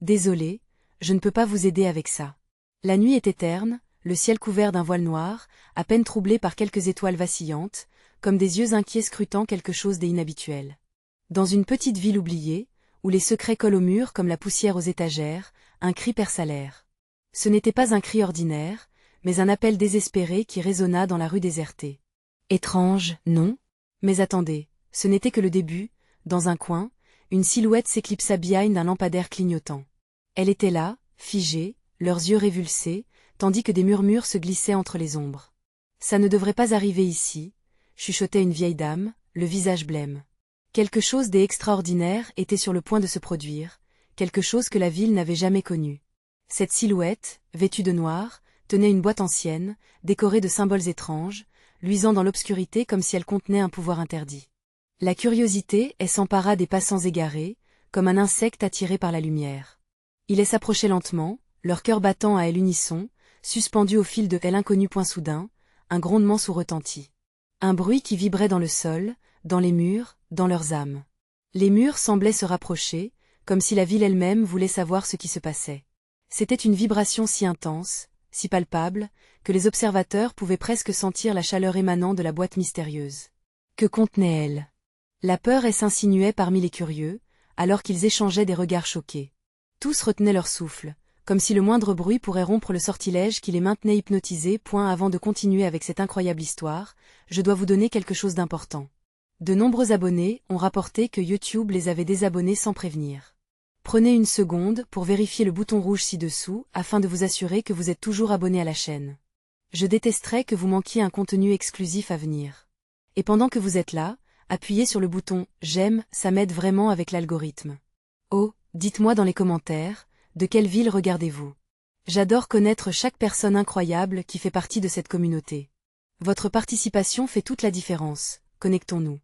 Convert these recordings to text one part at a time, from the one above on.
Désolé, je ne peux pas vous aider avec ça. La nuit était terne, le ciel couvert d'un voile noir, à peine troublé par quelques étoiles vacillantes, comme des yeux inquiets scrutant quelque chose d'inhabituel. Dans une petite ville oubliée, où les secrets collent au mur comme la poussière aux étagères, un cri perça l'air. Ce n'était pas un cri ordinaire, mais un appel désespéré qui résonna dans la rue désertée. Étrange, non? Mais attendez, ce n'était que le début. Dans un coin, une silhouette s'éclipsa behind d'un lampadaire clignotant. Elle était là, figée, leurs yeux révulsés, tandis que des murmures se glissaient entre les ombres. Ça ne devrait pas arriver ici, chuchotait une vieille dame, le visage blême. Quelque chose d'extraordinaire était sur le point de se produire, quelque chose que la ville n'avait jamais connu. Cette silhouette, vêtue de noir, tenait une boîte ancienne, décorée de symboles étranges, luisant dans l'obscurité comme si elle contenait un pouvoir interdit. La curiosité s'empara des passants égarés, comme un insecte attiré par la lumière. Ils s'approchaient lentement, leur cœur battant à l'unisson, suspendus au fil de l'inconnu point soudain, un grondement sous retentit. Un bruit qui vibrait dans le sol, dans les murs, dans leurs âmes. Les murs semblaient se rapprocher, comme si la ville elle-même voulait savoir ce qui se passait. C'était une vibration si intense, si palpable, que les observateurs pouvaient presque sentir la chaleur émanant de la boîte mystérieuse. Que contenait-elle? La peur s'insinuait parmi les curieux, alors qu'ils échangeaient des regards choqués. Tous retenaient leur souffle, comme si le moindre bruit pourrait rompre le sortilège qui les maintenait hypnotisés. Avant de continuer avec cette incroyable histoire, je dois vous donner quelque chose d'important. De nombreux abonnés ont rapporté que YouTube les avait désabonnés sans prévenir. Prenez une seconde pour vérifier le bouton rouge ci-dessous afin de vous assurer que vous êtes toujours abonné à la chaîne. Je détesterais que vous manquiez un contenu exclusif à venir. Et pendant que vous êtes là, appuyez sur le bouton « J'aime », ça m'aide vraiment avec l'algorithme. Oh, dites-moi dans les commentaires, de quelle ville regardez-vous? J'adore connaître chaque personne incroyable qui fait partie de cette communauté. Votre participation fait toute la différence, connectons-nous.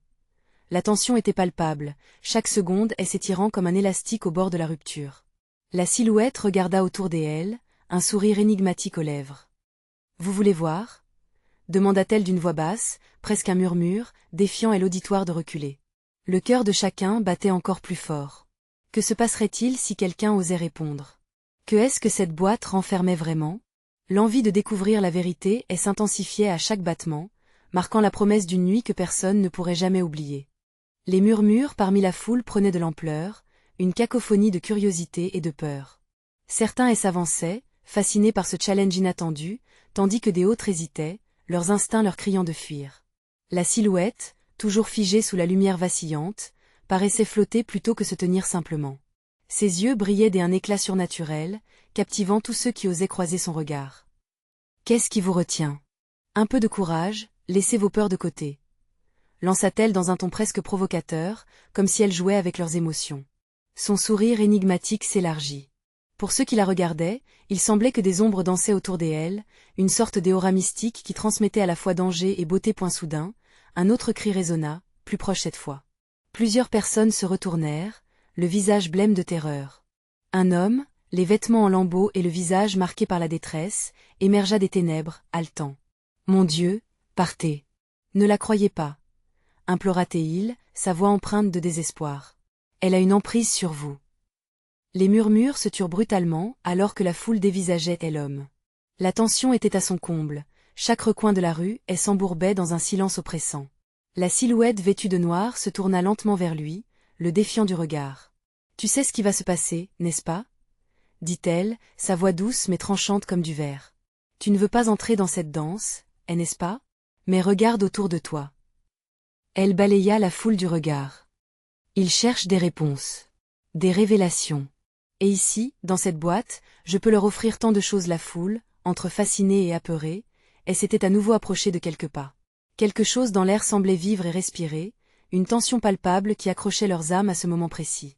La tension était palpable, chaque seconde s'étirant comme un élastique au bord de la rupture. La silhouette regarda autour d'elle, un sourire énigmatique aux lèvres. « Vous voulez voir ?» demanda-t-elle d'une voix basse, presque un murmure, défiant l'auditoire de reculer. Le cœur de chacun battait encore plus fort. Que se passerait-il si quelqu'un osait répondre? Que est-ce que cette boîte renfermait vraiment? L'envie de découvrir la vérité s'intensifiait à chaque battement, marquant la promesse d'une nuit que personne ne pourrait jamais oublier. Les murmures parmi la foule prenaient de l'ampleur, une cacophonie de curiosité et de peur. Certains s'avançaient, fascinés par ce challenge inattendu, tandis que d'autres hésitaient, leurs instincts leur criant de fuir. La silhouette, toujours figée sous la lumière vacillante, paraissait flotter plutôt que se tenir simplement. Ses yeux brillaient d'un éclat surnaturel, captivant tous ceux qui osaient croiser son regard. « Qu'est-ce qui vous retient? Un peu de courage, laissez vos peurs de côté. » lança-t-elle dans un ton presque provocateur, comme si elle jouait avec leurs émotions. Son sourire énigmatique s'élargit. Pour ceux qui la regardaient, il semblait que des ombres dansaient autour d'elle, une sorte d'aura mystique qui transmettait à la fois danger et beauté. Soudain, un autre cri résonna, plus proche cette fois. Plusieurs personnes se retournèrent, le visage blême de terreur. Un homme, les vêtements en lambeaux et le visage marqué par la détresse, émergea des ténèbres, haletant. « Mon Dieu, partez! Ne la croyez pas !» implora-t-il, sa voix empreinte de désespoir. « Elle a une emprise sur vous. » Les murmures se turent brutalement alors que la foule dévisageait l'homme. La tension était à son comble, chaque recoin de la rue s'embourbait dans un silence oppressant. La silhouette vêtue de noir se tourna lentement vers lui, le défiant du regard. « Tu sais ce qui va se passer, n'est-ce pas ?» dit-elle, sa voix douce mais tranchante comme du verre. « Tu ne veux pas entrer dans cette danse, n'est-ce pas? Mais regarde autour de toi. » Elle balaya la foule du regard. Il cherche des réponses, des révélations. Et ici, dans cette boîte, je peux leur offrir tant de choses. La foule, entre fascinée et apeurée, s'était à nouveau approchée de quelques pas. Quelque chose dans l'air semblait vivre et respirer, une tension palpable qui accrochait leurs âmes à ce moment précis.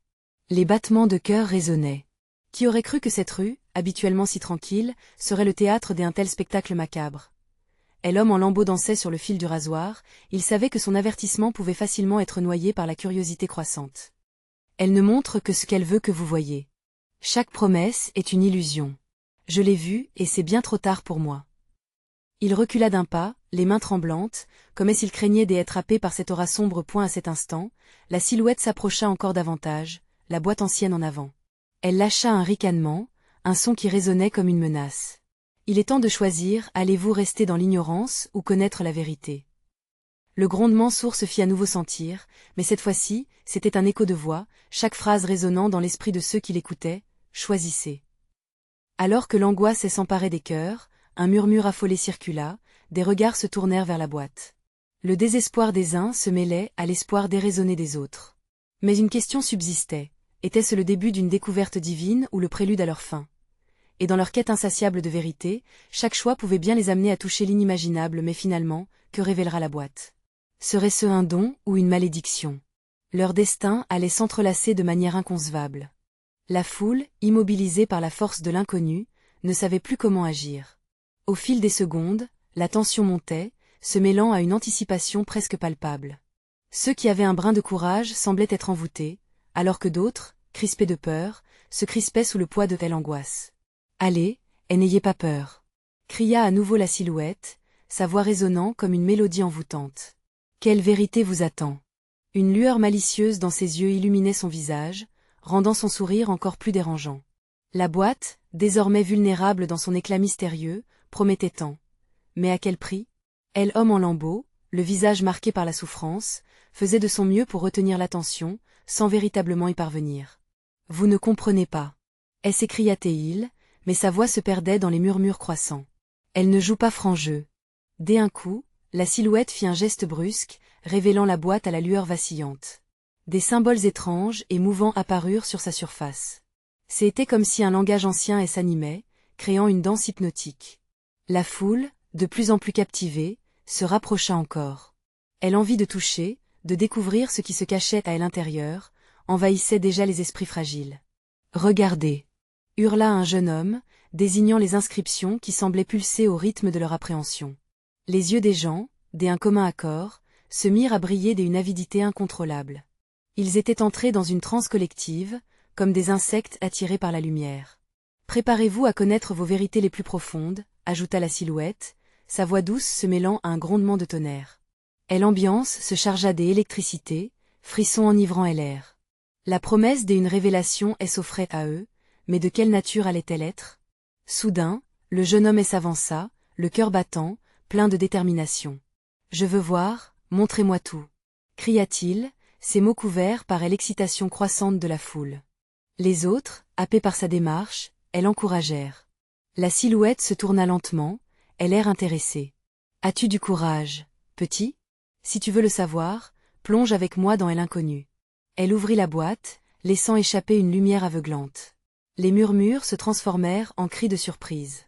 Les battements de cœur résonnaient. Qui aurait cru que cette rue, habituellement si tranquille, serait le théâtre d'un tel spectacle macabre? Et l'homme en lambeaux dansait sur le fil du rasoir, il savait que son avertissement pouvait facilement être noyé par la curiosité croissante. Elle ne montre que ce qu'elle veut que vous voyiez. Chaque promesse est une illusion. Je l'ai vue, et c'est bien trop tard pour moi. Il recula d'un pas, les mains tremblantes, comme s'il craignait d'être happé par cette aura sombre. À cet instant, la silhouette s'approcha encore davantage, la boîte ancienne en avant. Elle lâcha un ricanement, un son qui résonnait comme une menace. Il est temps de choisir, allez-vous rester dans l'ignorance ou connaître la vérité? Le grondement sourd se fit à nouveau sentir, mais cette fois-ci, c'était un écho de voix, chaque phrase résonnant dans l'esprit de ceux qui l'écoutaient, choisissez. Alors que l'angoisse s'emparait des cœurs, un murmure affolé circula, des regards se tournèrent vers la boîte. Le désespoir des uns se mêlait à l'espoir déraisonné des autres. Mais une question subsistait, était-ce le début d'une découverte divine ou le prélude à leur fin? Et dans leur quête insatiable de vérité, chaque choix pouvait bien les amener à toucher l'inimaginable, mais finalement, que révélera la boîte? Serait-ce un don ou une malédiction? Leur destin allait s'entrelacer de manière inconcevable. La foule, immobilisée par la force de l'inconnu, ne savait plus comment agir. Au fil des secondes, la tension montait, se mêlant à une anticipation presque palpable. Ceux qui avaient un brin de courage semblaient être envoûtés, alors que d'autres, crispés de peur, se crispaient sous le poids de telle angoisse. « Allez, et n'ayez pas peur !» cria à nouveau la silhouette, sa voix résonnant comme une mélodie envoûtante. « Quelle vérité vous attend ?» Une lueur malicieuse dans ses yeux illuminait son visage, rendant son sourire encore plus dérangeant. La boîte, désormais vulnérable dans son éclat mystérieux, promettait tant. Mais à quel prix? Elle, homme en lambeaux, le visage marqué par la souffrance, faisait de son mieux pour retenir l'attention, sans véritablement y parvenir. « Vous ne comprenez pas. » s'écria-t-il, mais sa voix se perdait dans les murmures croissants. Elle ne joue pas franc jeu. Dès un coup, la silhouette fit un geste brusque, révélant la boîte à la lueur vacillante. Des symboles étranges et mouvants apparurent sur sa surface. C'était comme si un langage ancien s'animait, créant une danse hypnotique. La foule, de plus en plus captivée, se rapprocha encore. Elle envie de toucher, de découvrir ce qui se cachait à l'intérieur, envahissait déjà les esprits fragiles. « Regardez !» hurla un jeune homme, désignant les inscriptions qui semblaient pulser au rythme de leur appréhension. Les yeux des gens, d'un commun accord, se mirent à briller d'une avidité incontrôlable. Ils étaient entrés dans une transe collective, comme des insectes attirés par la lumière. « Préparez-vous à connaître vos vérités les plus profondes, » ajouta la silhouette, sa voix douce se mêlant à un grondement de tonnerre. Et l'ambiance se chargea des électricités, frissons enivrant l'air. La promesse d'une révélation s'offrait à eux, mais de quelle nature allait-elle être? Soudain, le jeune homme s'avança, le cœur battant, plein de détermination. « Je veux voir, montrez-moi tout !» cria-t-il, ses mots couverts par l'excitation croissante de la foule. Les autres, happés par sa démarche, l'encouragèrent. La silhouette se tourna lentement, l'air intéressé. « As-tu du courage, petit? Si tu veux le savoir, plonge avec moi dans l'inconnu. » Elle ouvrit la boîte, laissant échapper une lumière aveuglante. Les murmures se transformèrent en cris de surprise.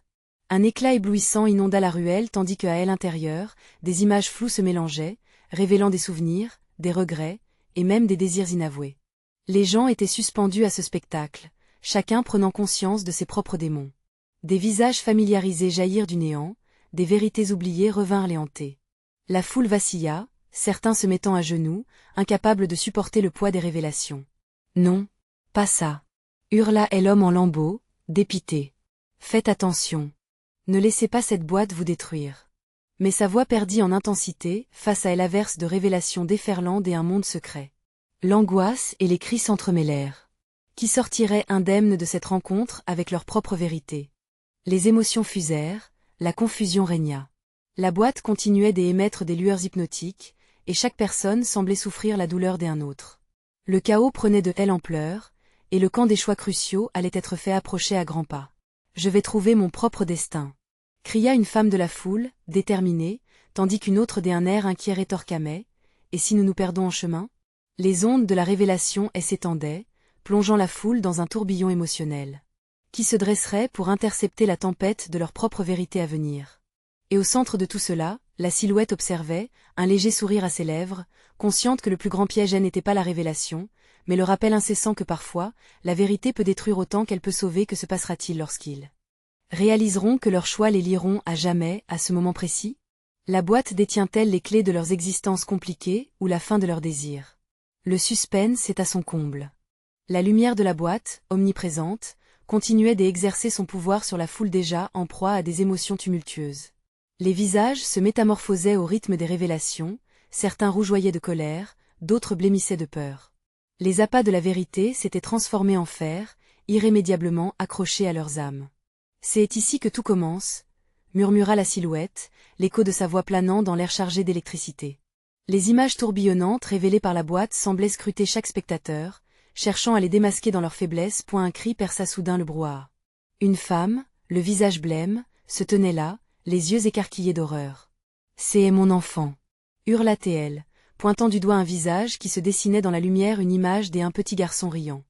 Un éclat éblouissant inonda la ruelle tandis qu'à l'intérieur, des images floues se mélangeaient, révélant des souvenirs, des regrets, et même des désirs inavoués. Les gens étaient suspendus à ce spectacle, chacun prenant conscience de ses propres démons. Des visages familiarisés jaillirent du néant, des vérités oubliées revinrent les hanter. La foule vacilla, certains se mettant à genoux, incapables de supporter le poids des révélations. « Non, pas ça !» hurla l'homme en lambeaux, dépité. « Faites attention. Ne laissez pas cette boîte vous détruire. » Mais sa voix perdit en intensité, face à l'averse de révélations déferlantes et un monde secret. L'angoisse et les cris s'entremêlèrent. Qui sortirait indemne de cette rencontre avec leur propre vérité? Les émotions fusèrent, la confusion régna. La boîte continuait d'émettre des lueurs hypnotiques, et chaque personne semblait souffrir la douleur d'un autre. Le chaos prenait de telle ampleur, et le camp des choix cruciaux allait être fait approcher à grands pas. « Je vais trouver mon propre destin !» cria une femme de la foule, déterminée, tandis qu'une autre d'un air inquiet rétorquait. « Et si nous nous perdons en chemin ?» Les ondes de la révélation s'étendaient, plongeant la foule dans un tourbillon émotionnel. Qui se dresserait pour intercepter la tempête de leur propre vérité à venir? Et au centre de tout cela, la silhouette observait, un léger sourire à ses lèvres, consciente que le plus grand piège n'était pas la révélation, mais le rappel incessant que parfois, la vérité peut détruire autant qu'elle peut sauver. Que se passera-t-il lorsqu'ils réaliseront que leurs choix les lieront à jamais à ce moment précis? La boîte détient-elle les clés de leurs existences compliquées ou la fin de leurs désirs? Le suspense est à son comble. La lumière de la boîte, omniprésente, continuait d'exercer son pouvoir sur la foule déjà en proie à des émotions tumultueuses. Les visages se métamorphosaient au rythme des révélations, certains rougeoyaient de colère, d'autres blêmissaient de peur. Les appâts de la vérité s'étaient transformés en fer, irrémédiablement accrochés à leurs âmes. C'est ici que tout commence, murmura la silhouette, l'écho de sa voix planant dans l'air chargé d'électricité. Les images tourbillonnantes révélées par la boîte semblaient scruter chaque spectateur, cherchant à les démasquer dans leur faiblesse. Un cri perça soudain le brouhaha. Une femme, le visage blême, se tenait là, les yeux écarquillés d'horreur. « C'est mon enfant !» hurla-t-elle, pointant du doigt un visage qui se dessinait dans la lumière, une image d'un petit garçon riant.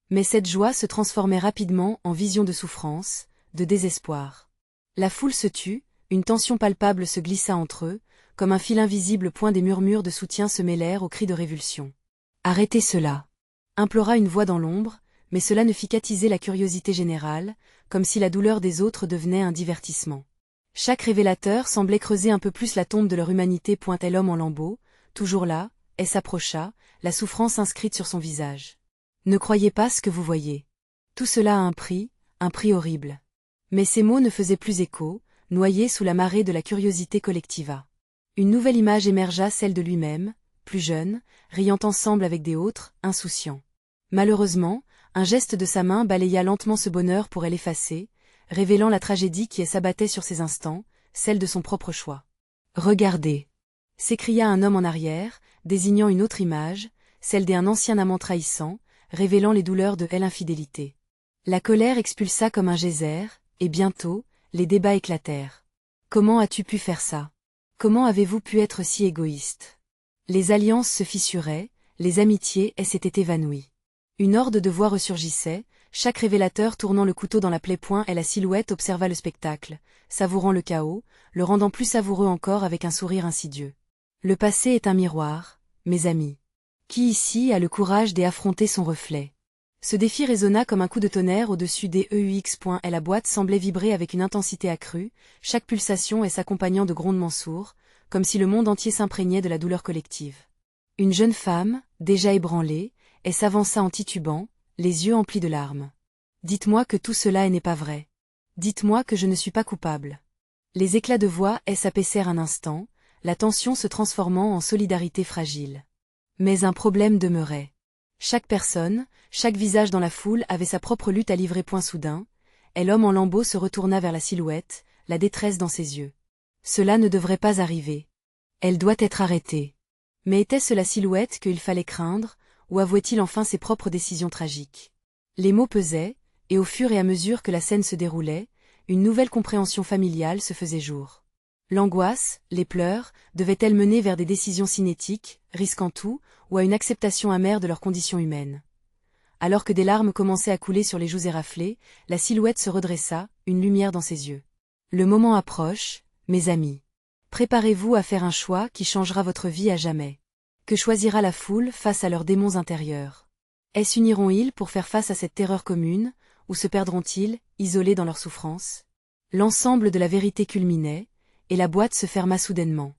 Mais cette joie se transformait rapidement en vision de souffrance, de désespoir. La foule se tut, une tension palpable se glissa entre eux, comme un fil invisible. Des murmures de soutien se mêlèrent aux cris de révulsion. « Arrêtez cela !» implora une voix dans l'ombre, mais cela ne fit qu'attiser la curiosité générale, comme si la douleur des autres devenait un divertissement. Chaque révélateur semblait creuser un peu plus la tombe de leur humanité. Et l'homme en lambeaux, toujours là, s'approcha, la souffrance inscrite sur son visage. « Ne croyez pas ce que vous voyez. Tout cela a un prix horrible. » Mais ces mots ne faisaient plus écho, noyés sous la marée de la curiosité collectiva. Une nouvelle image émergea, celle de lui-même, plus jeune, riant ensemble avec des autres, insouciants. Malheureusement, un geste de sa main balaya lentement ce bonheur pour l'effacer, révélant la tragédie qui s'abattait sur ces instants, celle de son propre choix. « Regardez !» s'écria un homme en arrière, désignant une autre image, celle d'un ancien amant trahissant, révélant les douleurs de l'infidélité. La colère expulsa comme un geyser, et bientôt, les débats éclatèrent. « Comment as-tu pu faire ça? Comment avez-vous pu être si égoïste ?» Les alliances se fissuraient, les amitiés s'étaient évanouies. Une horde de voix ressurgissait, chaque révélateur tournant le couteau dans la plaie. Et la silhouette observa le spectacle, savourant le chaos, le rendant plus savoureux encore avec un sourire insidieux. « Le passé est un miroir, mes amis. Qui ici a le courage d'affronter son reflet ?» Ce défi résonna comme un coup de tonnerre au-dessus des EUX. Et la boîte semblait vibrer avec une intensité accrue, chaque pulsation s'accompagnant de grondements sourds, comme si le monde entier s'imprégnait de la douleur collective. Une jeune femme, déjà ébranlée, s'avança en titubant, les yeux emplis de larmes. « Dites-moi que tout cela n'est pas vrai. Dites-moi que je ne suis pas coupable. » Les éclats de voix s'apaisèrent un instant, la tension se transformant en solidarité fragile. Mais un problème demeurait. Chaque personne, chaque visage dans la foule avait sa propre lutte à livrer. Soudain, l'homme en lambeaux se retourna vers la silhouette, la détresse dans ses yeux. Cela ne devrait pas arriver. Elle doit être arrêtée. Mais était-ce la silhouette qu'il fallait craindre, ou avouait-il enfin ses propres décisions tragiques? Les mots pesaient, et au fur et à mesure que la scène se déroulait, une nouvelle compréhension familiale se faisait jour. L'angoisse, les pleurs, devaient-elles mener vers des décisions cinétiques, risquant tout, ou à une acceptation amère de leur condition humaine? Alors que des larmes commençaient à couler sur les joues éraflées, la silhouette se redressa, une lumière dans ses yeux. « Le moment approche, mes amis. Préparez-vous à faire un choix qui changera votre vie à jamais. Que choisira la foule face à leurs démons intérieurs? S'uniront-ils pour faire face à cette terreur commune, ou se perdront-ils, isolés dans leur souffrance? » L'ensemble de la vérité culminait, et la boîte se ferma soudainement.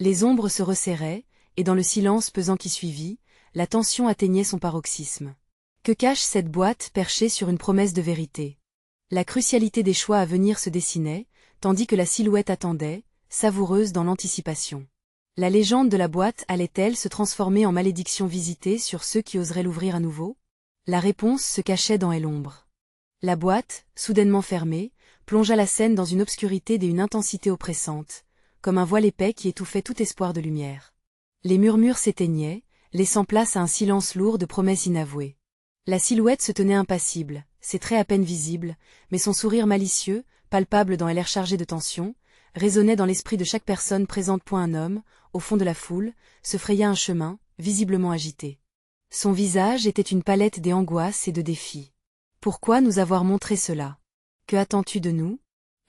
Les ombres se resserraient, et dans le silence pesant qui suivit, la tension atteignait son paroxysme. Que cache cette boîte perchée sur une promesse de vérité? La crucialité des choix à venir se dessinait, tandis que la silhouette attendait, savoureuse dans l'anticipation. La légende de la boîte allait-elle se transformer en malédiction visitée sur ceux qui oseraient l'ouvrir à nouveau? La réponse se cachait dans l'ombre. La boîte, soudainement fermée, plongea la scène dans une obscurité et une intensité oppressante, comme un voile épais qui étouffait tout espoir de lumière. Les murmures s'éteignaient, laissant place à un silence lourd de promesses inavouées. La silhouette se tenait impassible, ses traits à peine visibles, mais son sourire malicieux, palpable dans l'air chargé de tension, résonnait dans l'esprit de chaque personne présente. Un homme, au fond de la foule, se fraya un chemin, visiblement agité. Son visage était une palette des angoisses et de défis. « Pourquoi nous avoir montré cela? Que attends-tu de nous »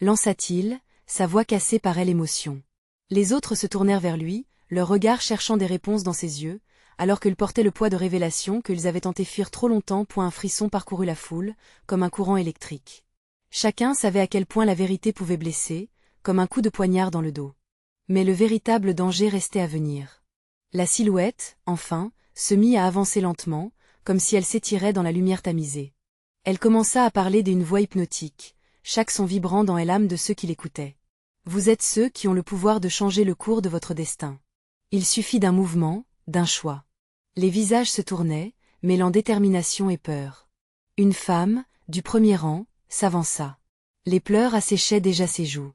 lança-t-il, sa voix cassée par l'émotion. Les autres se tournèrent vers lui, leur regard cherchant des réponses dans ses yeux, alors qu'ils portaient le poids de révélations qu'ils avaient tenté fuir trop longtemps. Un frisson parcourut la foule, comme un courant électrique. Chacun savait à quel point la vérité pouvait blesser, comme un coup de poignard dans le dos. Mais le véritable danger restait à venir. La silhouette, enfin, se mit à avancer lentement, comme si elle s'étirait dans la lumière tamisée. Elle commença à parler d'une voix hypnotique, chaque son vibrant dans l'âme de ceux qui l'écoutaient. « Vous êtes ceux qui ont le pouvoir de changer le cours de votre destin. Il suffit d'un mouvement, d'un choix. » Les visages se tournaient, mêlant détermination et peur. Une femme, du premier rang, s'avança. Les pleurs asséchaient déjà ses joues.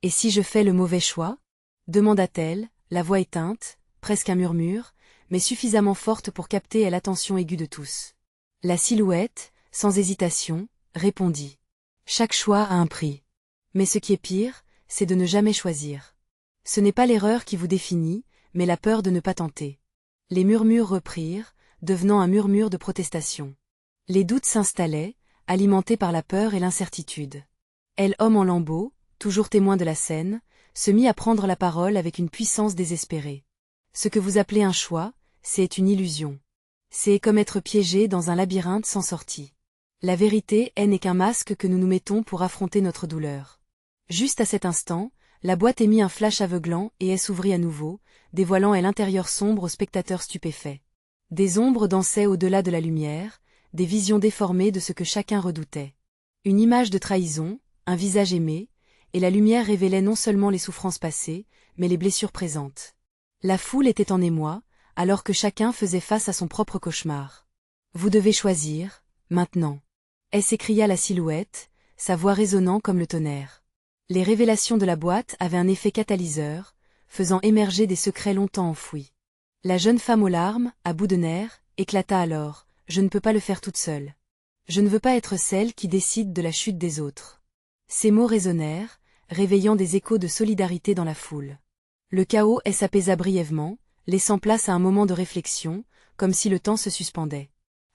Et si je fais le mauvais choix? Demanda-t-elle, la voix éteinte, presque un murmure, mais suffisamment forte pour capter l'attention aiguë de tous. La silhouette, sans hésitation, répondit. Chaque choix a un prix. Mais ce qui est pire, c'est de ne jamais choisir. Ce n'est pas l'erreur qui vous définit, mais la peur de ne pas tenter. Les murmures reprirent, devenant un murmure de protestation. Les doutes s'installaient, alimentés par la peur et l'incertitude. Homme en lambeaux, toujours témoin de la scène, se mit à prendre la parole avec une puissance désespérée. Ce que vous appelez un choix, c'est une illusion. C'est comme être piégé dans un labyrinthe sans sortie. La vérité n'est qu'un masque que nous nous mettons pour affronter notre douleur. Juste à cet instant, la boîte émit un flash aveuglant et s'ouvrit à nouveau, dévoilant l'intérieur sombre aux spectateurs stupéfaits. Des ombres dansaient au-delà de la lumière, des visions déformées de ce que chacun redoutait. Une image de trahison, un visage aimé, et la lumière révélait non seulement les souffrances passées, mais les blessures présentes. La foule était en émoi, alors que chacun faisait face à son propre cauchemar. Vous devez choisir, maintenant. S'écria la silhouette, sa voix résonnant comme le tonnerre. Les révélations de la boîte avaient un effet catalyseur, faisant émerger des secrets longtemps enfouis. La jeune femme aux larmes, à bout de nerfs, éclata alors. Je ne peux pas le faire toute seule. Je ne veux pas être celle qui décide de la chute des autres. Ces mots résonnèrent, réveillant des échos de solidarité dans la foule. Le chaos s'apaisa brièvement, laissant place à un moment de réflexion, comme si le temps se suspendait.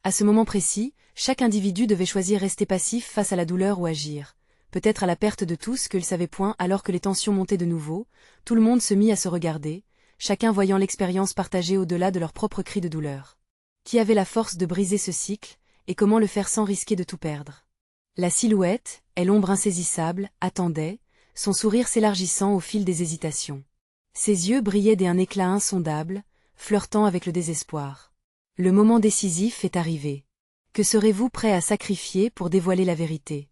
À ce moment précis, chaque individu devait choisir rester passif face à la douleur ou agir, peut-être à la perte de tous que ne savait point alors que les tensions montaient de nouveau, tout le monde se mit à se regarder, chacun voyant l'expérience partagée au-delà de leur propre cri de douleur. Qui avait la force de briser ce cycle, et comment le faire sans risquer de tout perdre? La silhouette, l'ombre insaisissable, attendait, son sourire s'élargissant au fil des hésitations. Ses yeux brillaient d'un éclat insondable, flirtant avec le désespoir. Le moment décisif est arrivé. Que serez-vous prêt à sacrifier pour dévoiler la vérité?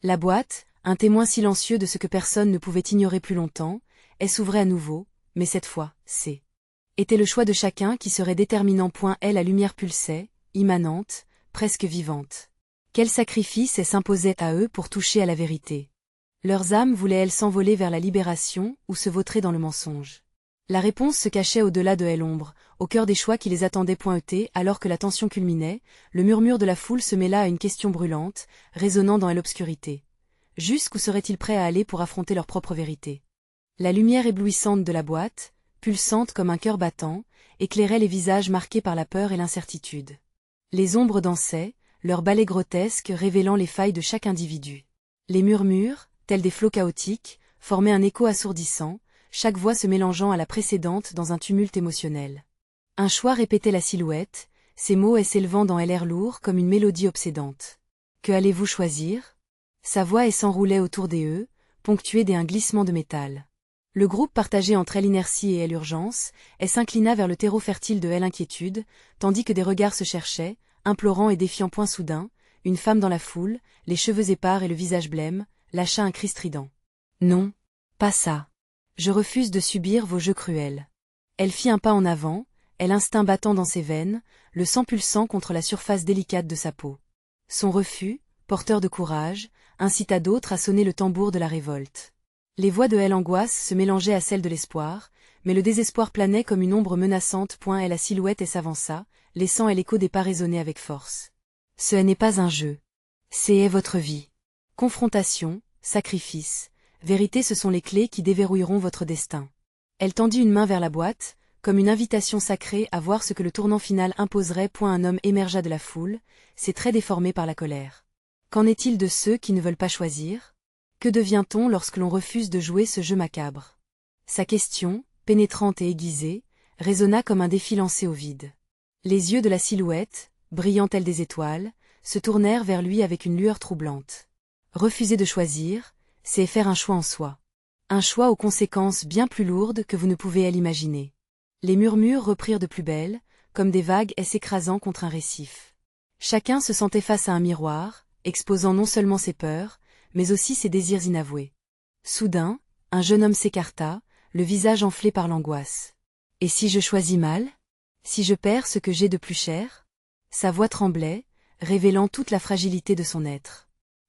La boîte, un témoin silencieux de ce que personne ne pouvait ignorer plus longtemps, s'ouvrait à nouveau, mais cette fois, était le choix de chacun qui serait déterminant. La lumière pulsait, immanente, presque vivante. Quel sacrifice s'imposait à eux pour toucher à la vérité? Leurs âmes voulaient-elles s'envoler vers la libération ou se vautrer dans le mensonge? La réponse se cachait au-delà de l'ombre, au cœur des choix qui les attendaient. Alors que la tension culminait, le murmure de la foule se mêla à une question brûlante, résonnant dans l'obscurité. Jusqu'où seraient-ils prêts à aller pour affronter leur propre vérité? La lumière éblouissante de la boîte, pulsante comme un cœur battant, éclairait les visages marqués par la peur et l'incertitude. Les ombres dansaient, leurs balais grotesques révélant les failles de chaque individu. Les murmures, tels des flots chaotiques, formaient un écho assourdissant, chaque voix se mélangeant à la précédente dans un tumulte émotionnel. Un choix répétait la silhouette, ses mots s'élevant dans l'air lourd comme une mélodie obsédante. Que allez-vous choisir? Sa voix s'enroulait autour des ponctuée d'un glissement de métal. Le groupe partagé entre l'inertie et l'urgence, s'inclina vers le terreau fertile de l'inquiétude, tandis que des regards se cherchaient, implorants et défiants. Soudain, une femme dans la foule, les cheveux épars et le visage blême, lâcha un cri strident. Non, pas ça. Je refuse de subir vos jeux cruels. Elle fit un pas en avant, l'instinct battant dans ses veines, le sang pulsant contre la surface délicate de sa peau. Son refus, porteur de courage, incita d'autres à sonner le tambour de la révolte. Les voix de l'angoisse se mélangeaient à celles de l'espoir, mais le désespoir planait comme une ombre menaçante. La silhouette s'avança, laissant l'écho des pas résonner avec force. Ce n'est pas un jeu. C'est votre vie. Confrontation, sacrifice, vérité, ce sont les clés qui déverrouilleront votre destin. Elle tendit une main vers la boîte, comme une invitation sacrée à voir ce que le tournant final imposerait. Un homme émergea de la foule, ses traits déformés par la colère. Qu'en est-il de ceux qui ne veulent pas choisir? Que devient-on lorsque l'on refuse de jouer ce jeu macabre? Sa question, pénétrante et aiguisée, résonna comme un défi lancé au vide. Les yeux de la silhouette, brillant tels des étoiles, se tournèrent vers lui avec une lueur troublante. Refuser de choisir, c'est faire un choix en soi. Un choix aux conséquences bien plus lourdes que vous ne pouvez l'imaginer. Les murmures reprirent de plus belle, comme des vagues s'écrasant contre un récif. Chacun se sentait face à un miroir, exposant non seulement ses peurs, mais aussi ses désirs inavoués. Soudain, un jeune homme s'écarta, le visage enflé par l'angoisse. Et si je choisis mal? Si je perds ce que j'ai de plus cher? Sa voix tremblait, révélant toute la fragilité de son être.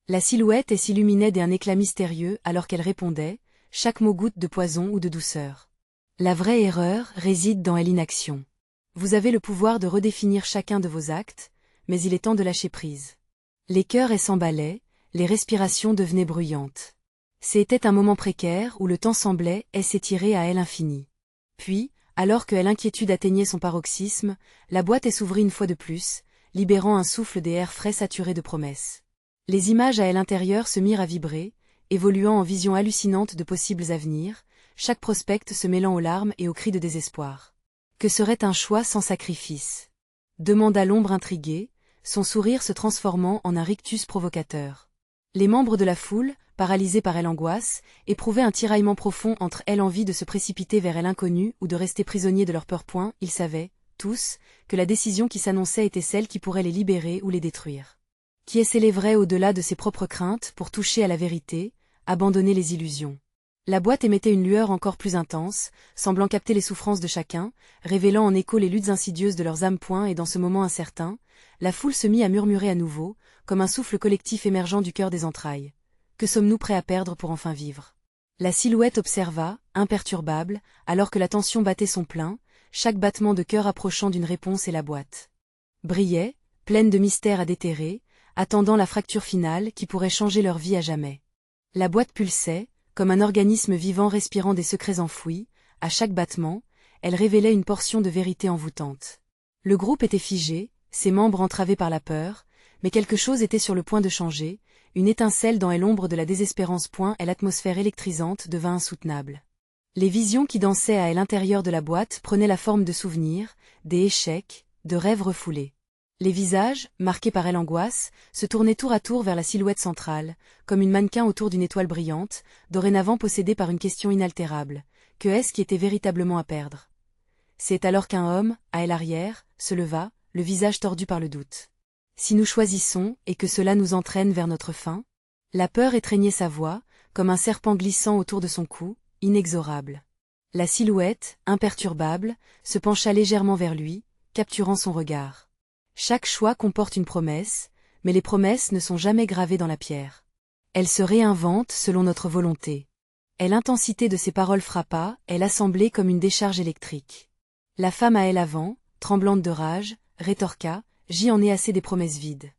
La silhouette s'illuminait d'un éclat mystérieux alors qu'elle répondait, chaque mot goutte de poison ou de douceur. La vraie erreur réside dans l'inaction. Vous avez le pouvoir de redéfinir chacun de vos actes, mais il est temps de lâcher prise. Les cœurs s'emballaient, les respirations devenaient bruyantes. C'était un moment précaire où le temps semblait s'étirer à l'infini. Puis, alors que l'inquiétude atteignait son paroxysme, la boîte s'ouvrit une fois de plus, libérant un souffle des airs frais saturés de promesses. Les images à l'intérieur se mirent à vibrer, évoluant en visions hallucinantes de possibles avenirs, chaque prospect se mêlant aux larmes et aux cris de désespoir. Que serait un choix sans sacrifice? Demanda l'ombre intriguée, son sourire se transformant en un rictus provocateur. Les membres de la foule, paralysés par l'angoisse, éprouvaient un tiraillement profond entre l'envie de se précipiter vers l'inconnu ou de rester prisonniers de leur peur. Ils savaient, tous, que la décision qui s'annonçait était celle qui pourrait les libérer ou les détruire. Qui s'élèverait au-delà de ses propres craintes pour toucher à la vérité, abandonner les illusions. La boîte émettait une lueur encore plus intense, semblant capter les souffrances de chacun, révélant en écho les luttes insidieuses de leurs âmes. Et dans ce moment incertain, la foule se mit à murmurer à nouveau, comme un souffle collectif émergeant du cœur des entrailles. Que sommes-nous prêts à perdre pour enfin vivre? La silhouette observa, imperturbable, alors que la tension battait son plein, chaque battement de cœur approchant d'une réponse et la boîte brillait, pleine de mystères à déterrer, attendant la fracture finale qui pourrait changer leur vie à jamais. La boîte pulsait, comme un organisme vivant respirant des secrets enfouis, à chaque battement, elle révélait une portion de vérité envoûtante. Le groupe était figé, ses membres entravés par la peur, mais quelque chose était sur le point de changer, une étincelle dans l'ombre de la désespérance. L'atmosphère électrisante devint insoutenable. Les visions qui dansaient à l'intérieur de la boîte prenaient la forme de souvenirs, des échecs, de rêves refoulés. Les visages, marqués par l'angoisse, se tournaient tour à tour vers la silhouette centrale, comme une mannequin autour d'une étoile brillante, dorénavant possédée par une question inaltérable. Que est-ce qui était véritablement à perdre? C'est alors qu'un homme, à l'arrière, se leva, le visage tordu par le doute. Si nous choisissons, et que cela nous entraîne vers notre fin? La peur étreignait sa voix, comme un serpent glissant autour de son cou, inexorable. La silhouette, imperturbable, se pencha légèrement vers lui, capturant son regard. Chaque choix comporte une promesse, mais les promesses ne sont jamais gravées dans la pierre. Elles se réinventent selon notre volonté. L'intensité de ses paroles frappa, l'assemblée comme une décharge électrique. La femme à l'avant, tremblante de rage, rétorqua, j'y en ai assez des promesses vides.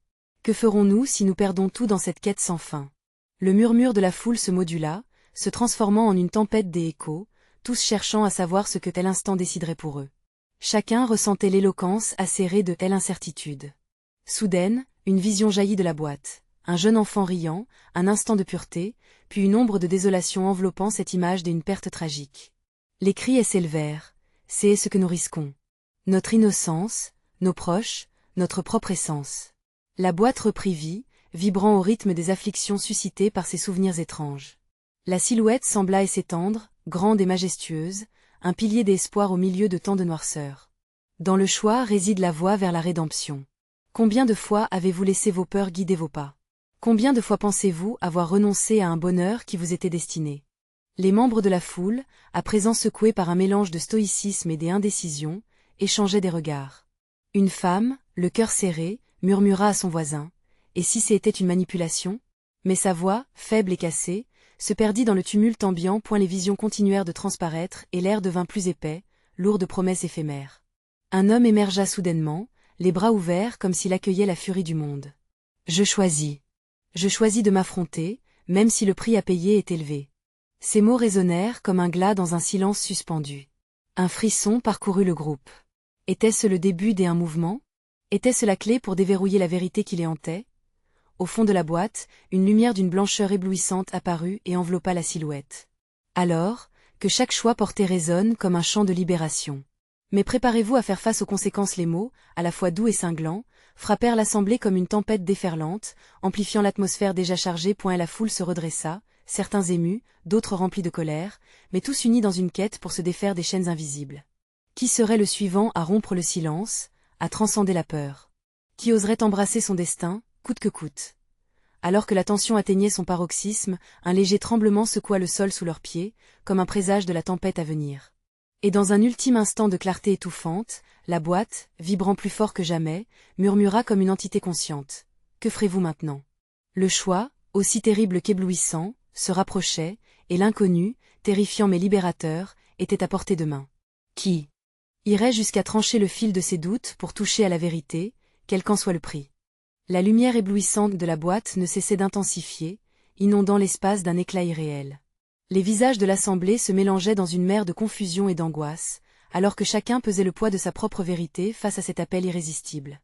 Que ferons-nous si nous perdons tout dans cette quête sans fin? Le murmure de la foule se modula, se transformant en une tempête d'échos, tous cherchant à savoir ce que tel instant déciderait pour eux. Chacun ressentait l'éloquence acérée de telle incertitude. Soudaine, une vision jaillit de la boîte. Un jeune enfant riant, un instant de pureté, puis une ombre de désolation enveloppant cette image d'une perte tragique. Les cris s'élevèrent. C'est ce que nous risquons. Notre innocence, nos proches, notre propre essence. La boîte reprit vie, vibrant au rythme des afflictions suscitées par ces souvenirs étranges. La silhouette sembla s'étendre, grande et majestueuse, un pilier d'espoir au milieu de tant de noirceur. Dans le choix réside la voie vers la rédemption. Combien de fois avez-vous laissé vos peurs guider vos pas? Combien de fois pensez-vous avoir renoncé à un bonheur qui vous était destiné? Les membres de la foule, à présent secoués par un mélange de stoïcisme et d'indécision, échangeaient des regards. Une femme, le cœur serré, murmura à son voisin. Et si c'était une manipulation? Mais sa voix, faible et cassée, se perdit dans le tumulte ambiant. Les visions continuèrent de transparaître et l'air devint plus épais, lourd de promesses éphémères. Un homme émergea soudainement, les bras ouverts comme s'il accueillait la furie du monde. Je choisis. Je choisis de m'affronter, même si le prix à payer est élevé. Ces mots résonnèrent comme un glas dans un silence suspendu. Un frisson parcourut le groupe. Était-ce le début d'un mouvement? Était-ce la clé pour déverrouiller la vérité qui les hantait? Au fond de la boîte, une lumière d'une blancheur éblouissante apparut et enveloppa la silhouette. Alors, que chaque choix porté résonne comme un chant de libération. Mais préparez-vous à faire face aux conséquences. Les mots, à la fois doux et cinglants, frappèrent l'assemblée comme une tempête déferlante, amplifiant l'atmosphère déjà chargée. La foule se redressa, certains émus, d'autres remplis de colère, mais tous unis dans une quête pour se défaire des chaînes invisibles. Qui serait le suivant à rompre le silence, à transcender la peur? Qui oserait embrasser son destin, coûte que coûte? Alors que la tension atteignait son paroxysme, un léger tremblement secoua le sol sous leurs pieds, comme un présage de la tempête à venir. Et dans un ultime instant de clarté étouffante, la boîte, vibrant plus fort que jamais, murmura comme une entité consciente. Que ferez-vous maintenant? Le choix, aussi terrible qu'éblouissant, se rapprochait, et l'inconnu, terrifiant mais libérateur, était à portée de main. Qui irait jusqu'à trancher le fil de ses doutes pour toucher à la vérité, quel qu'en soit le prix? La lumière éblouissante de la boîte ne cessait d'intensifier, inondant l'espace d'un éclat irréel. Les visages de l'assemblée se mélangeaient dans une mer de confusion et d'angoisse, alors que chacun pesait le poids de sa propre vérité face à cet appel irrésistible.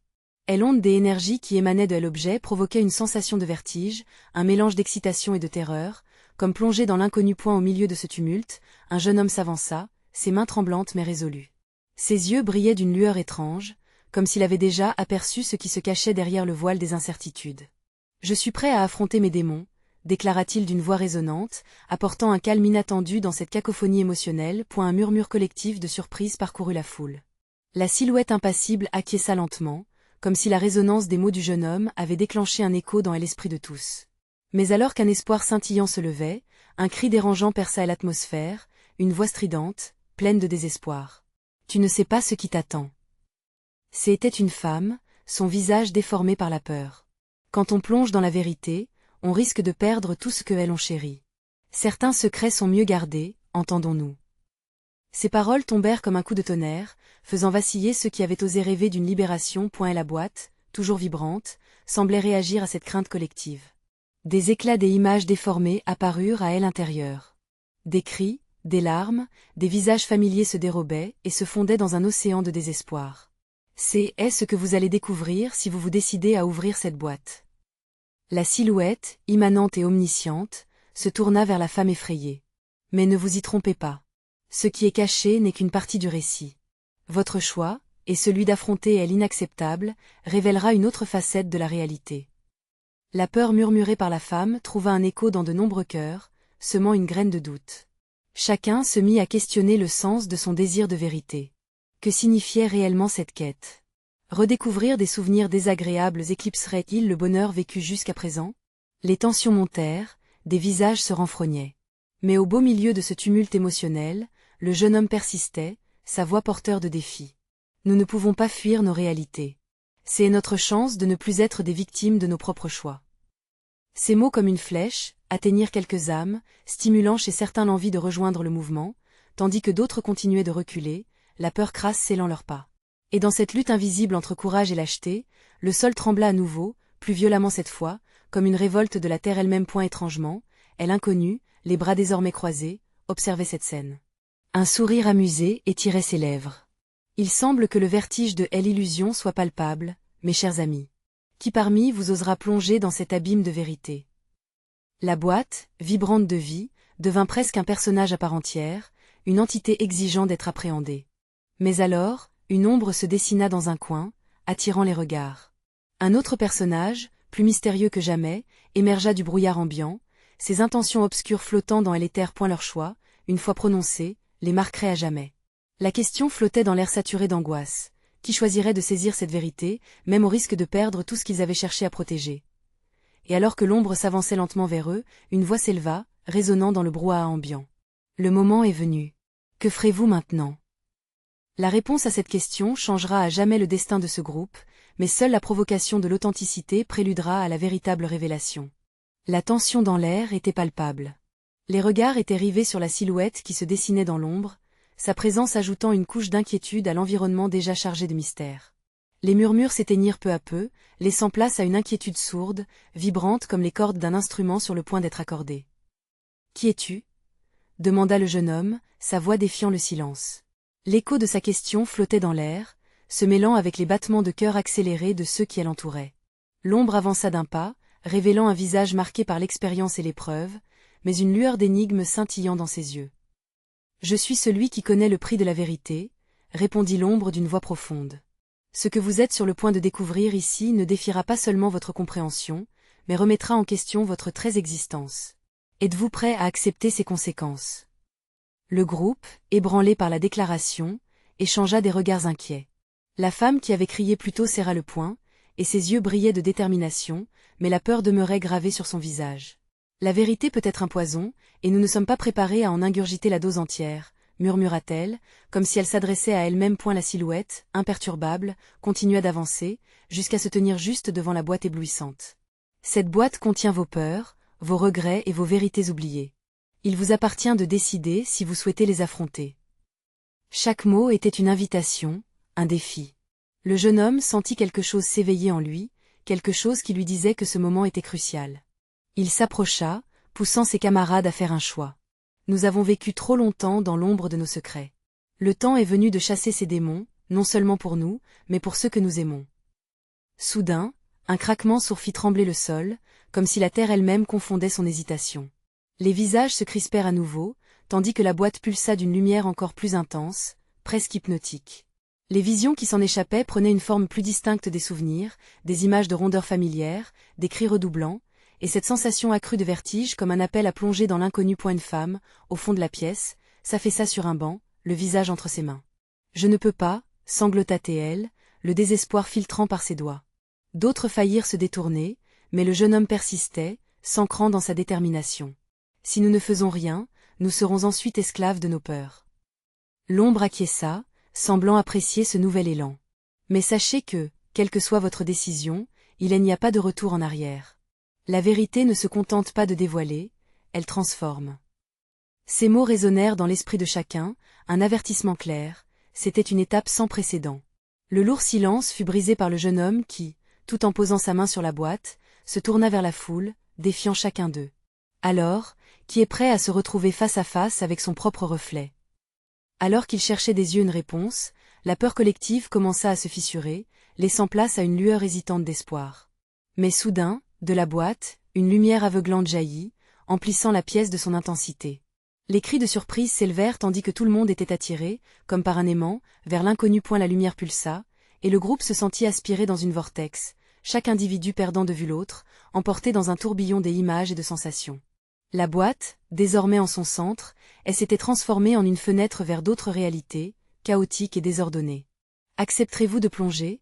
Et l'onde des énergies qui émanaient de l'objet provoquait une sensation de vertige, un mélange d'excitation et de terreur, comme plongé dans l'inconnu point au milieu de ce tumulte, un jeune homme s'avança, ses mains tremblantes mais résolues. Ses yeux brillaient d'une lueur étrange, comme s'il avait déjà aperçu ce qui se cachait derrière le voile des incertitudes. « Je suis prêt à affronter mes démons », déclara-t-il d'une voix résonnante, apportant un calme inattendu dans cette cacophonie émotionnelle. Un murmure collectif de surprise parcourut la foule. La silhouette impassible acquiesça lentement, comme si la résonance des mots du jeune homme avait déclenché un écho dans l'esprit de tous. Mais alors qu'un espoir scintillant se levait, un cri dérangeant perça l'atmosphère, une voix stridente, pleine de désespoir. « Tu ne sais pas ce qui t'attend. » C'était une femme, son visage déformé par la peur. Quand on plonge dans la vérité, on risque de perdre tout ce que elles ont chéri. Certains secrets sont mieux gardés, entendons-nous. Ces paroles tombèrent comme un coup de tonnerre, faisant vaciller ceux qui avaient osé rêver d'une libération. Et la boîte, toujours vibrante, semblait réagir à cette crainte collective. Des éclats des images déformées apparurent à elle intérieure. Des cris, des larmes, des visages familiers se dérobaient et se fondaient dans un océan de désespoir. C'est ce que vous allez découvrir si vous vous décidez à ouvrir cette boîte. La silhouette, immanente et omnisciente, se tourna vers la femme effrayée. Mais ne vous y trompez pas. Ce qui est caché n'est qu'une partie du récit. Votre choix, et celui d'affronter l'inacceptable, révélera une autre facette de la réalité. La peur murmurée par la femme trouva un écho dans de nombreux cœurs, semant une graine de doute. Chacun se mit à questionner le sens de son désir de vérité. Que signifiait réellement cette quête? Redécouvrir des souvenirs désagréables éclipserait-il le bonheur vécu jusqu'à présent? Les tensions montèrent, des visages se renfrognaient. Mais au beau milieu de ce tumulte émotionnel, le jeune homme persistait, sa voix porteur de défi. Nous ne pouvons pas fuir nos réalités. C'est notre chance de ne plus être des victimes de nos propres choix. Ces mots comme une flèche atteignirent quelques âmes, stimulant chez certains l'envie de rejoindre le mouvement, tandis que d'autres continuaient de reculer, la peur crasse scellant leurs pas. Et dans cette lutte invisible entre courage et lâcheté, le sol trembla à nouveau, plus violemment cette fois, comme une révolte de la terre elle-même. Étrangement, elle inconnue, les bras désormais croisés, observait cette scène. Un sourire amusé étirait ses lèvres. Il semble que le vertige de l'illusion soit palpable, mes chers amis. Qui parmi vous osera plonger dans cet abîme de vérité? La boîte, vibrante de vie, devint presque un personnage à part entière, une entité exigeant d'être appréhendée. Mais alors, une ombre se dessina dans un coin, attirant les regards. Un autre personnage, plus mystérieux que jamais, émergea du brouillard ambiant, ses intentions obscures flottant dans l'éther. Leur choix, une fois prononcé, les marquerait à jamais. La question flottait dans l'air saturé d'angoisse. Qui choisirait de saisir cette vérité, même au risque de perdre tout ce qu'ils avaient cherché à protéger? Et alors que l'ombre s'avançait lentement vers eux, une voix s'éleva, résonnant dans le brouhaha ambiant. Le moment est venu. Que ferez-vous maintenant? La réponse à cette question changera à jamais le destin de ce groupe, mais seule la provocation de l'authenticité préludera à la véritable révélation. La tension dans l'air était palpable. Les regards étaient rivés sur la silhouette qui se dessinait dans l'ombre, sa présence ajoutant une couche d'inquiétude à l'environnement déjà chargé de mystère. Les murmures s'éteignirent peu à peu, laissant place à une inquiétude sourde, vibrante comme les cordes d'un instrument sur le point d'être accordé. « Qui es-tu » demanda le jeune homme, sa voix défiant le silence. L'écho de sa question flottait dans l'air, se mêlant avec les battements de cœur accélérés de ceux qui l'entouraient. L'ombre avança d'un pas, révélant un visage marqué par l'expérience et l'épreuve, mais une lueur d'énigme scintillant dans ses yeux. « Je suis celui qui connaît le prix de la vérité », répondit l'ombre d'une voix profonde. « Ce que vous êtes sur le point de découvrir ici ne défiera pas seulement votre compréhension, mais remettra en question votre très existence. Êtes-vous prêt à accepter ses conséquences ?» Le groupe, ébranlé par la déclaration, échangea des regards inquiets. La femme qui avait crié plus tôt serra le poing, et ses yeux brillaient de détermination, mais la peur demeurait gravée sur son visage. La vérité peut être un poison, et nous ne sommes pas préparés à en ingurgiter la dose entière, murmura-t-elle, comme si elle s'adressait à elle-même. La silhouette, imperturbable, continua d'avancer, jusqu'à se tenir juste devant la boîte éblouissante. Cette boîte contient vos peurs, vos regrets et vos vérités oubliées. Il vous appartient de décider si vous souhaitez les affronter. Chaque mot était une invitation, un défi. Le jeune homme sentit quelque chose s'éveiller en lui, quelque chose qui lui disait que ce moment était crucial. Il s'approcha, poussant ses camarades à faire un choix. Nous avons vécu trop longtemps dans l'ombre de nos secrets. Le temps est venu de chasser ces démons, non seulement pour nous, mais pour ceux que nous aimons. Soudain, un craquement sourd fit trembler le sol, comme si la terre elle-même confondait son hésitation. Les visages se crispèrent à nouveau, tandis que la boîte pulsa d'une lumière encore plus intense, presque hypnotique. Les visions qui s'en échappaient prenaient une forme plus distincte des souvenirs, des images de rondeur familière, des cris redoublants, et cette sensation accrue de vertige comme un appel à plonger dans l'inconnu. Une femme, au fond de la pièce, s'affaissa sur un banc, le visage entre ses mains. « Je ne peux pas » sanglota-t-elle, le désespoir filtrant par ses doigts. D'autres faillirent se détourner, mais le jeune homme persistait, s'ancrant dans sa détermination. « Si nous ne faisons rien, nous serons ensuite esclaves de nos peurs. » L'ombre acquiesça, semblant apprécier ce nouvel élan. « Mais sachez que, quelle que soit votre décision, il n'y a pas de retour en arrière. La vérité ne se contente pas de dévoiler, elle transforme. » Ces mots résonnèrent dans l'esprit de chacun, un avertissement clair, c'était une étape sans précédent. Le lourd silence fut brisé par le jeune homme qui, tout en posant sa main sur la boîte, se tourna vers la foule, défiant chacun d'eux. Alors, qui est prêt à se retrouver face à face avec son propre reflet? Alors qu'il cherchait des yeux une réponse, la peur collective commença à se fissurer, laissant place à une lueur hésitante d'espoir. Mais soudain, de la boîte, une lumière aveuglante jaillit, emplissant la pièce de son intensité. Les cris de surprise s'élevèrent tandis que tout le monde était attiré, comme par un aimant, vers l'inconnu. La lumière pulsa, et le groupe se sentit aspiré dans une vortex, chaque individu perdant de vue l'autre, emporté dans un tourbillon des images et de sensations. La boîte, désormais en son centre, elle s'était transformée en une fenêtre vers d'autres réalités, chaotiques et désordonnées. « Accepterez-vous de plonger ?»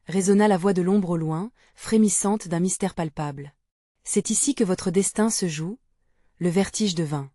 résonna la voix de l'ombre au loin, frémissante d'un mystère palpable. « C'est ici que votre destin se joue ?» Le vertige devint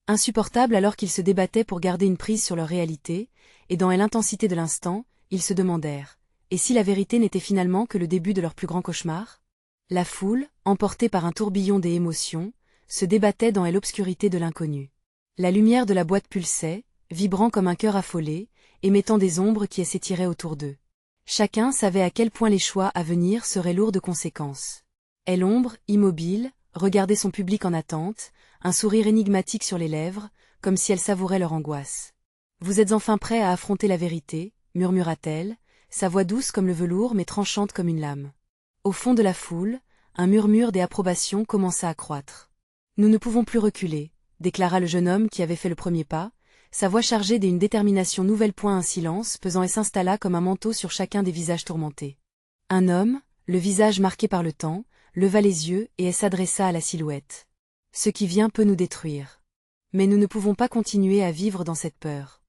insupportable alors qu'ils se débattaient pour garder une prise sur leur réalité, et dans l'intensité de l'instant, ils se demandèrent « Et si la vérité n'était finalement que le début de leur plus grand cauchemar ?» La foule, emportée par un tourbillon des émotions, se débattait dans l'obscurité de l'inconnu. La lumière de la boîte pulsait, vibrant comme un cœur affolé, émettant des ombres qui s'étiraient autour d'eux. Chacun savait à quel point les choix à venir seraient lourds de conséquences. Et l'ombre, immobile, regardait son public en attente, un sourire énigmatique sur les lèvres, comme si elle savourait leur angoisse. « Vous êtes enfin prêts à affronter la vérité » murmura-t-elle, sa voix douce comme le velours mais tranchante comme une lame. Au fond de la foule, un murmure d'approbation commença à croître. « Nous ne pouvons plus reculer » déclara le jeune homme qui avait fait le premier pas, sa voix chargée d'une détermination nouvelle. Un silence pesant et s'installa comme un manteau sur chacun des visages tourmentés. Un homme, le visage marqué par le temps, leva les yeux et s'adressa à la silhouette. « Ce qui vient peut nous détruire. Mais nous ne pouvons pas continuer à vivre dans cette peur.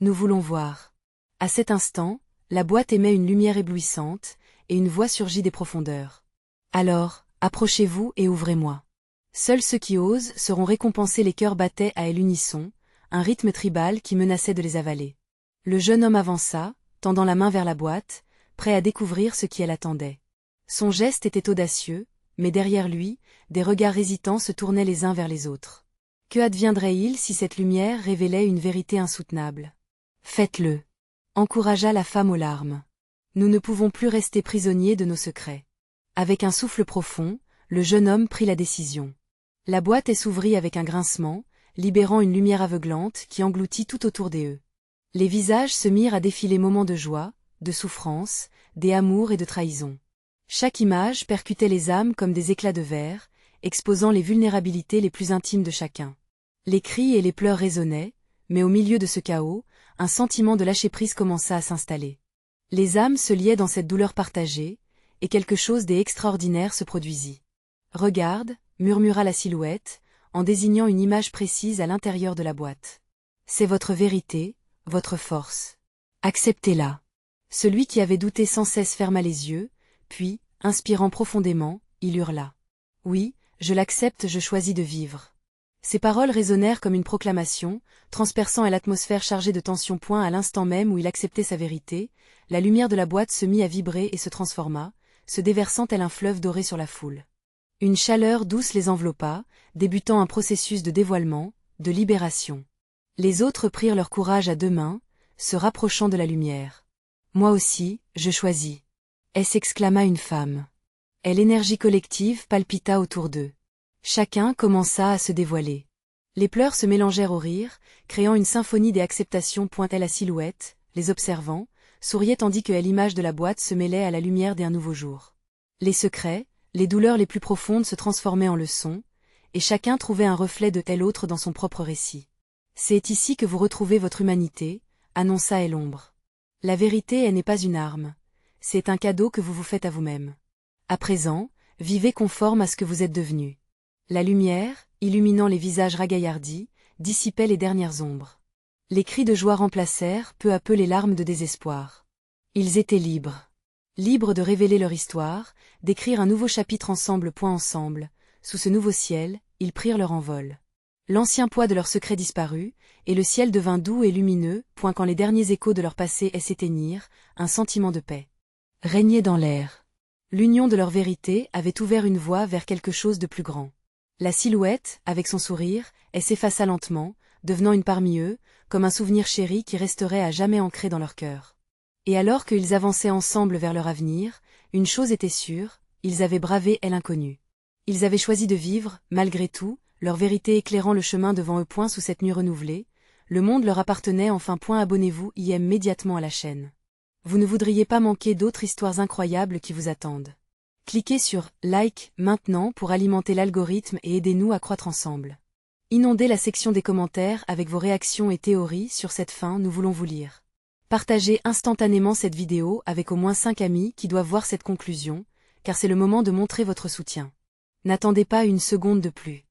Nous voulons voir. » À cet instant, la boîte émet une lumière éblouissante, et une voix surgit des profondeurs. « Alors, approchez-vous et ouvrez-moi. » Seuls ceux qui osent seront récompensés. Les cœurs battaient à l'unisson, un rythme tribal qui menaçait de les avaler. Le jeune homme avança, tendant la main vers la boîte, prêt à découvrir ce qui elle attendait. Son geste était audacieux, mais derrière lui, des regards hésitants se tournaient les uns vers les autres. Que adviendrait-il si cette lumière révélait une vérité insoutenable? « Faites-le » encouragea la femme aux larmes. « Nous ne pouvons plus rester prisonniers de nos secrets. » Avec un souffle profond, le jeune homme prit la décision. La boîte s'ouvrit avec un grincement, libérant une lumière aveuglante qui engloutit tout autour d'eux. Les visages se mirent à défiler, moments de joie, de souffrance, d'amour et de trahison. Chaque image percutait les âmes comme des éclats de verre, exposant les vulnérabilités les plus intimes de chacun. Les cris et les pleurs résonnaient, mais au milieu de ce chaos, un sentiment de lâcher-prise commença à s'installer. Les âmes se liaient dans cette douleur partagée, et quelque chose d'extraordinaire se produisit. « Regarde » murmura la silhouette, en désignant une image précise à l'intérieur de la boîte. « C'est votre vérité, votre force. Acceptez-la. » Celui qui avait douté sans cesse ferma les yeux, puis, inspirant profondément, il hurla. « Oui, je l'accepte, je choisis de vivre. » Ces paroles résonnèrent comme une proclamation, transperçant l'atmosphère chargée de tension. À l'instant même où il acceptait sa vérité, la lumière de la boîte se mit à vibrer et se transforma, se déversant tel un fleuve doré sur la foule. Une chaleur douce les enveloppa, débutant un processus de dévoilement, de libération. Les autres prirent leur courage à deux mains, se rapprochant de la lumière. « Moi aussi, je choisis. » s'exclama une femme. Et l'énergie collective palpita autour d'eux. Chacun commença à se dévoiler. Les pleurs se mélangèrent au rire, créant une symphonie des acceptations. La silhouette, les observant, souriait tandis que l'image de la boîte se mêlait à la lumière d'un nouveau jour. Les secrets, les douleurs les plus profondes se transformaient en leçons, et chacun trouvait un reflet de tel autre dans son propre récit. « C'est ici que vous retrouvez votre humanité », annonça l'ombre. « La vérité n'est pas une arme, c'est un cadeau que vous vous faites à vous-même. À présent, vivez conforme à ce que vous êtes devenu. » La lumière, illuminant les visages ragaillardis, dissipait les dernières ombres. Les cris de joie remplacèrent peu à peu les larmes de désespoir. Ils étaient libres. Libres de révéler leur histoire, d'écrire un nouveau chapitre ensemble. Ensemble, sous ce nouveau ciel, ils prirent leur envol. L'ancien poids de leurs secrets disparut, et le ciel devint doux et lumineux. Quand les derniers échos de leur passé s'éteignirent, un sentiment de paix régnait dans l'air. L'union de leur vérité avait ouvert une voie vers quelque chose de plus grand. La silhouette, avec son sourire, s'effaça lentement, devenant une parmi eux, comme un souvenir chéri qui resterait à jamais ancré dans leur cœur. Et alors qu'ils avançaient ensemble vers leur avenir, une chose était sûre, ils avaient bravé l'inconnu. Ils avaient choisi de vivre, malgré tout, leur vérité éclairant le chemin devant eux. Sous cette nuit renouvelée, le monde leur appartenait enfin. Abonnez-vous immédiatement à la chaîne. Vous ne voudriez pas manquer d'autres histoires incroyables qui vous attendent. Cliquez sur « Like » maintenant pour alimenter l'algorithme et aidez-nous à croître ensemble. Inondez la section des commentaires avec vos réactions et théories sur cette fin, nous voulons vous lire. Partagez instantanément cette vidéo avec au moins 5 amis qui doivent voir cette conclusion, car c'est le moment de montrer votre soutien. N'attendez pas une seconde de plus.